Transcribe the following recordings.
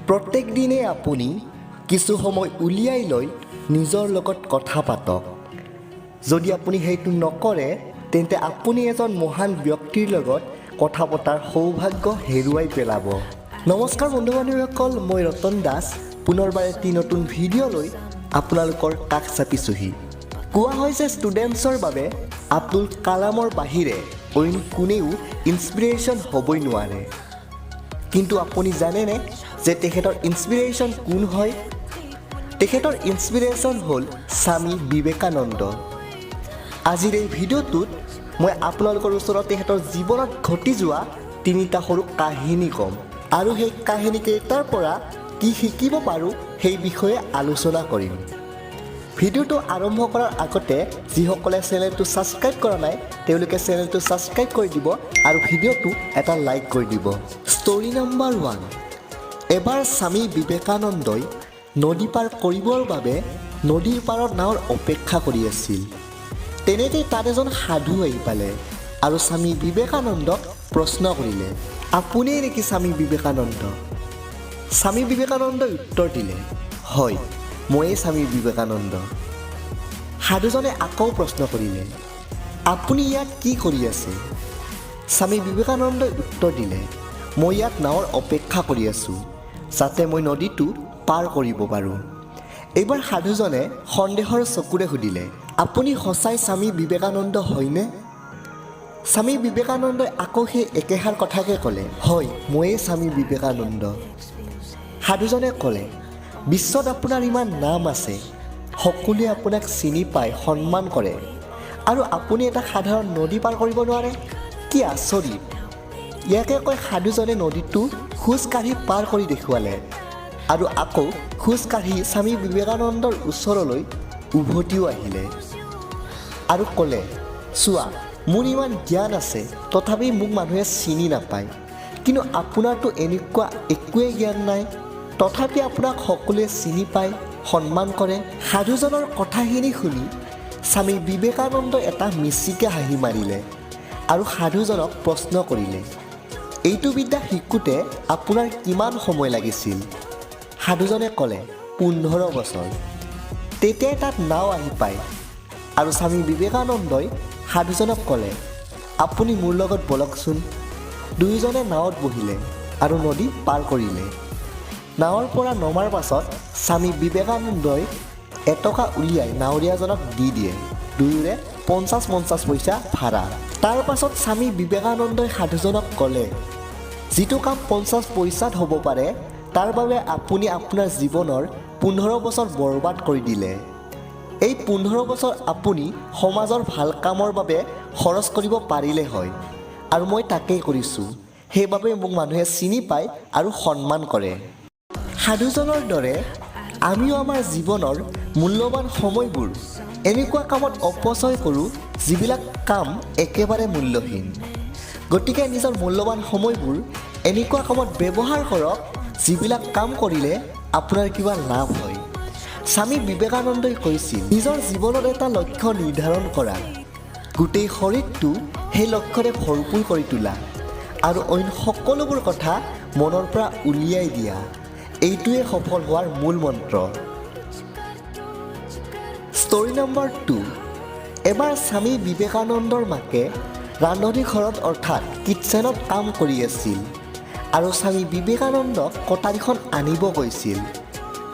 প্ৰত্যেক দিনে আপুনি কিছু সময় উলিয়াই লৈ নিজৰ লগত কথা পাতক। যদি আপুনি সেইটো নকৰে তেন্তে আপুনি এজন মহান ব্যক্তিৰ লগত কথা পতাৰ সৌভাগ্য হেৰুৱাই পেলাব। নমস্কাৰ বন্ধু বান্ধৱীসকল, মই ৰতন দাস পুনৰবাৰ এটি নতুন ভিডিঅ' লৈ আপোনালোকৰ কাষ চাপিছোহি। কোৱা হয় যে ষ্টুডেণ্টছৰ বাবে আব্দুল কালামৰ বাহিৰে অইন কোনেও ইনস্পিৰেশ্যন হ'বই নোৱাৰে। কিন্তু আপুনি জানেনে যে তেখেতৰ ইনস্পিৰেশ্যন কোন হয়? তেখেতৰ ইনস্পিৰেশ্যন হ'ল স্বামী বিবেকানন্দ। আজিৰ এই ভিডিঅ'টোত মই আপোনালোকৰ ওচৰত তেখেতৰ জীৱনত ঘটি যোৱা তিনিটা সৰু কাহিনী ক'ম আৰু সেই কাহিনীকেইটাৰ পৰা কি শিকিব পাৰোঁ সেই বিষয়ে আলোচনা কৰিম। ভিডিঅ'টো আৰম্ভ কৰাৰ আগতে যিসকলে চেনেলটো ছাবস্ক্ৰাইব কৰা নাই তেওঁলোকে চেনেলটো ছাবস্ক্ৰাইব কৰি দিব আৰু ভিডিঅ'টো এটা লাইক কৰি দিব। Story number 1। এবাৰ স্বামী বিবেকানন্দই নদী পাৰ কৰিবৰ বাবে নদীৰ পাৰত নাৱৰ অপেক্ষা কৰি আছিল। তেনেতেই তাত এজন সাধু আহি পালে আৰু স্বামী বিবেকানন্দক প্ৰশ্ন কৰিলে, আপুনিয়ে নেকি স্বামী বিবেকানন্দ? স্বামী বিবেকানন্দই উত্তৰ দিলে, হয়, ময়েই স্বামী বিবেকানন্দ। সাধুজনে আকৌ প্ৰশ্ন কৰিলে, আপুনি ইয়াত কি কৰি আছে? স্বামী বিবেকানন্দই উত্তৰ দিলে, মই ইয়াত নাৱৰ অপেক্ষা কৰি আছোঁ যাতে মই নদীটো পাৰ কৰিব পাৰোঁ। এইবাৰ সাধুজনে সন্দেহৰ চকুৰে সুধিলে, আপুনি সঁচাই স্বামী বিবেকানন্দ হয়নে? স্বামী বিবেকানন্দই আকৌ সেই একেষাৰ কথাকে ক'লে, হয়, ময়েই স্বামী বিবেকানন্দ। সাধুজনে ক'লে, বিশ্বত আপোনাৰ ইমান নাম আছে, সকলোৱে আপোনাক চিনি পায়, সন্মান কৰে, আৰু আপুনি এটা সাধাৰণ নদী পাৰ কৰিব নোৱাৰে? কি আচৰিত! ইয়াকে কৈ সাধুজনে নদীটো খোজকাঢ়ি পাৰ কৰি দেখুৱালে আৰু আকৌ খোজকাঢ়ি স্বামী বিবেকানন্দৰ ওচৰলৈ উভতিও আহিলে আৰু ক'লে, চোৱা, মোৰ ইমান জ্ঞান আছে তথাপি মোক মানুহে চিনি নাপায়, কিন্তু আপোনাৰতো এনেকুৱা একোৱেই জ্ঞান নাই, তথাপি আপোনাক সকলোৱে চিনি পায়, সন্মান কৰে। সাধুজনৰ কথাখিনি শুনি স্বামী বিবেকানন্দই এটা মিচিকে হাঁহি মাৰিলে আৰু সাধুজনক প্ৰশ্ন কৰিলে, এইটো বিদ্যা শিকোঁতে আপোনাৰ কিমান সময় লাগিছিল? সাধুজনে ক'লে, 15 বছৰ। তেতিয়াই তাত নাও আহি পায় আৰু স্বামী বিবেকানন্দই সাধুজনক ক'লে, আপুনি মোৰ লগত বলকচোন। দুয়োজনে নাৱত বহিলে আৰু নদী পাৰ কৰিলে। নাৱৰ পৰা নমাৰ পাছত স্বামী বিবেকানন্দই এটকা উলিয়াই নাৱৰীয়াজনক দি দিয়ে, দুয়োৰে 50 পইচা ভাড়া। তাৰ পাছত স্বামী বিবেকানন্দই সাধুজনক ক'লে, যিটো কাম 50 পইচাত হ'ব পাৰে তাৰ বাবে আপুনি আপোনাৰ জীৱনৰ 15 বছৰ বৰবাদ কৰি দিলে। এই 15 বছৰ আপুনি সমাজৰ ভাল কামৰ বাবে খৰচ কৰিব পাৰিলে হয়, আৰু মই তাকেই কৰিছোঁ, সেইবাবে মোক মানুহে চিনি পায় আৰু সন্মান কৰে। সাধুজনৰ দৰে আমিও আমাৰ জীৱনৰ মূল্যৱান সময়বোৰ এনেকুৱা কামত অপচয় কৰোঁ যিবিলাক কাম একেবাৰে মূল্যহীন। গতিকে নিজৰ মূল্যৱান সময়বোৰ এনেকুৱা কামত ব্যৱহাৰ কৰক যিবিলাক কাম কৰিলে আপোনাৰ কিবা লাভ হয়। স্বামী বিবেকানন্দই কৈছিল, নিজৰ জীৱনত এটা লক্ষ্য নিৰ্ধাৰণ কৰা, গোটেই শৰীৰটো সেই লক্ষ্যৰে ভৰপূৰ কৰি তোলা আৰু অইন সকলোবোৰ কথা মনৰ পৰা উলিয়াই দিয়া, এইটোৱে সফল হোৱাৰ মূল মন্ত্ৰ। Story number 2। এবাৰ স্বামী বিবেকানন্দৰ মাকে ৰান্ধনী ঘৰত অৰ্থাৎ কিটচেনত কাম কৰি আছিল আৰু স্বামী বিবেকানন্দক কটাৰীখন আনিব কৈছিল।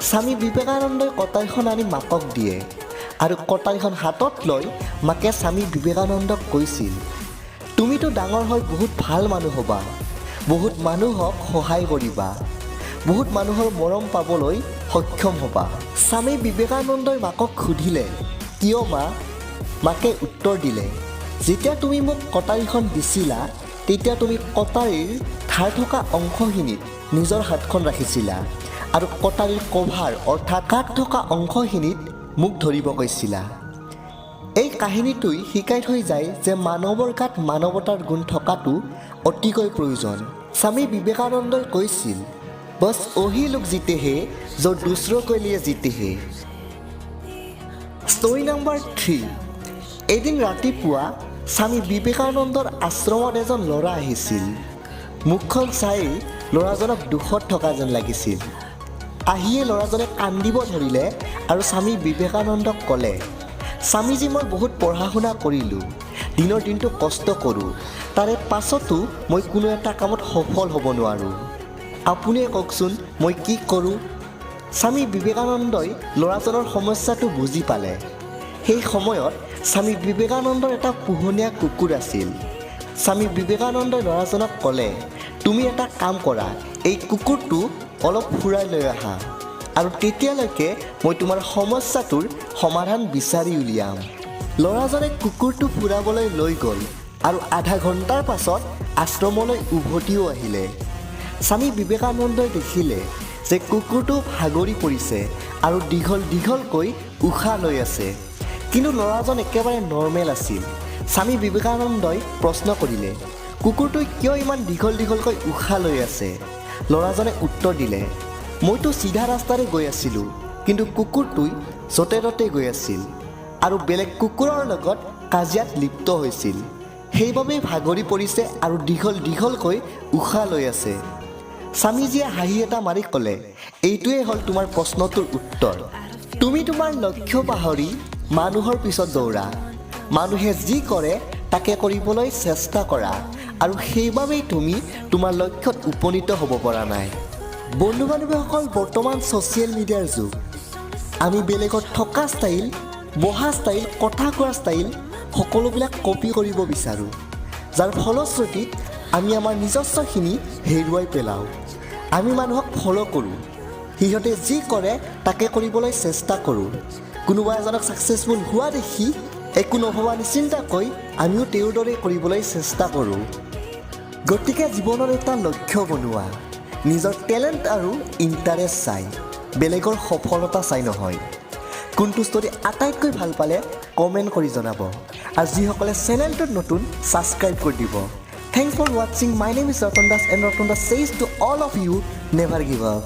স্বামী বিবেকানন্দই কটাৰীখন আনি মাকক দিয়ে আৰু কটাৰীখন হাতত লৈ মাকে স্বামী বিবেকানন্দক কৈছিল, তুমিতো ডাঙৰ হৈ বহুত ভাল মানুহ হ'বা, বহুত মানুহক সহায় কৰিবা, বহুত মানুহৰ মৰম পাবলৈ সক্ষম হ'বা। স্বামী বিবেকানন্দই মাকক সুধিলে, কিয় মা? মাকে উত্তৰ দিলে, যেতিয়া তুমি মোক কটাৰীখন দিছিলা তেতিয়া তুমি কটাৰীৰ ধাৰ থকা অংশখিনিত নিজৰ হাতখন ৰাখিছিলা আৰু কটাৰীৰ কভাৰ অৰ্থাৎ কাট থকা অংশখিনিত মোক ধৰিব কৈছিলা। এই কাহিনীটোৱে শিকাই থৈ যায় যে মানৱৰ গাত মানৱতাৰ গুণ থকাটো অতিকৈ প্ৰয়োজন। স্বামী বিবেকানন্দই কৈছিল, বছ ওহি লোক জিতে হে जो दूसरों के लिए जीते हैं। Story number 3। এদিন ৰাতিপুৱা স্বামী বিবেকানন্দৰ আশ্ৰমত এজন ল'ৰা আহিছিল। মুখখন চাই ল'ৰাজনক দুখত থকা যেন লাগিছিল। আহিয়ে ল'ৰাজনে কান্দিব ধৰিলে আৰু স্বামী বিবেকানন্দক ক'লে, স্বামীজী, মই বহুত পঢ়া শুনা কৰিলোঁ, দিনৰ দিনটো কষ্ট কৰোঁ, তাৰে পাছতো মই কোনো এটা কামত সফল হ'ব নোৱাৰোঁ। আপুনিয়ে কওকচোন মই কি কৰোঁ? স্বামী বিবেকানন্দই ল'ৰাজনৰ সমস্যাটো বুজি পালে। সেই সময়ত স্বামী বিবেকানন্দৰ এটা পোহনীয়া কুকুৰ আছিল। স্বামী বিবেকানন্দই ল'ৰাজনক ক'লে, তুমি এটা কাম কৰা, এই কুকুৰটো অলপ ফুৰাই লৈ আহা আৰু তেতিয়ালৈকে মই তোমাৰ সমস্যাটোৰ সমাধান বিচাৰি উলিয়াম। ল'ৰাজনে কুকুৰটো ফুৰাবলৈ লৈ গ'ল আৰু আধা ঘণ্টাৰ পাছত আশ্ৰমলৈ উভতিও আহিলে। স্বামী বিবেকানন্দই দেখিলে যে কুকুৰটো ভাগৰি পৰিছে আৰু দীঘল দীঘলকৈ উশাহ লৈ আছে, কিন্তু ল'ৰাজন একেবাৰে নৰ্মেল আছিল। স্বামী বিবেকানন্দই প্ৰশ্ন কৰিলে, কুকুৰটোৱে কিয় ইমান দীঘল দীঘলকৈ উশাহ লৈ আছে? ল'ৰাজনে উত্তৰ দিলে, মইতো চিধা ৰাস্তাৰে গৈ আছিলোঁ, কিন্তু কুকুৰটোৱে য'তে ত'তে গৈ আছিল আৰু বেলেগ কুকুৰৰ লগত কাজিয়াত লিপ্ত হৈছিল, সেইবাবেই ভাগৰি পৰিছে আৰু দীঘল দীঘলকৈ উশাহ লৈ আছে। স্বামীজীয়ে হাঁহি এটা মাৰি ক'লে, এইটোৱে হ'ল তোমাৰ প্ৰশ্নটোৰ উত্তৰ। তুমি তোমাৰ লক্ষ্য পাহৰি মানুহৰ পিছত দৌৰা, মানুহে যি কৰে তাকে কৰিবলৈ চেষ্টা কৰা আৰু সেইবাবেই তুমি তোমাৰ লক্ষ্যত উপনীত হ'ব পৰা নাই। বন্ধু বান্ধৱীসকল, বৰ্তমান ছ'চিয়েল মিডিয়াৰ যুগ। আমি বেলেগত থকা ষ্টাইল, বহা ষ্টাইল, কথা কোৱা ষ্টাইল সকলোবিলাক কপি কৰিব বিচাৰোঁ, যাৰ ফলশ্ৰুতিত আমি আমাৰ নিজস্বখিনি হেৰুৱাই পেলাওঁ। আমি মানুহক ফ'ল' কৰোঁ, সিহঁতে যি কৰে তাকে কৰিবলৈ চেষ্টা কৰোঁ। কোনোবা এজনক ছাকচেছফুল হোৱা দেখি একো নভবা নিচিন্তাকৈ আমিও তেওঁৰ দৰে কৰিবলৈ চেষ্টা কৰোঁ। গতিকে জীৱনৰ এটা লক্ষ্য বনোৱা, নিজৰ টেলেণ্ট আৰু ইণ্টাৰেষ্ট চাই, বেলেগৰ সফলতা চাই নহয়। কোনটো ষ্টৰী আটাইতকৈ ভাল পালে কমেণ্ট কৰি জনাব, আৰু যিসকলে চেনেলটোত নতুন ছাবস্ক্ৰাইব কৰি দিব। Thanks for watching. My name is Ratan Das, and Ratan Das says to all of you, never give up.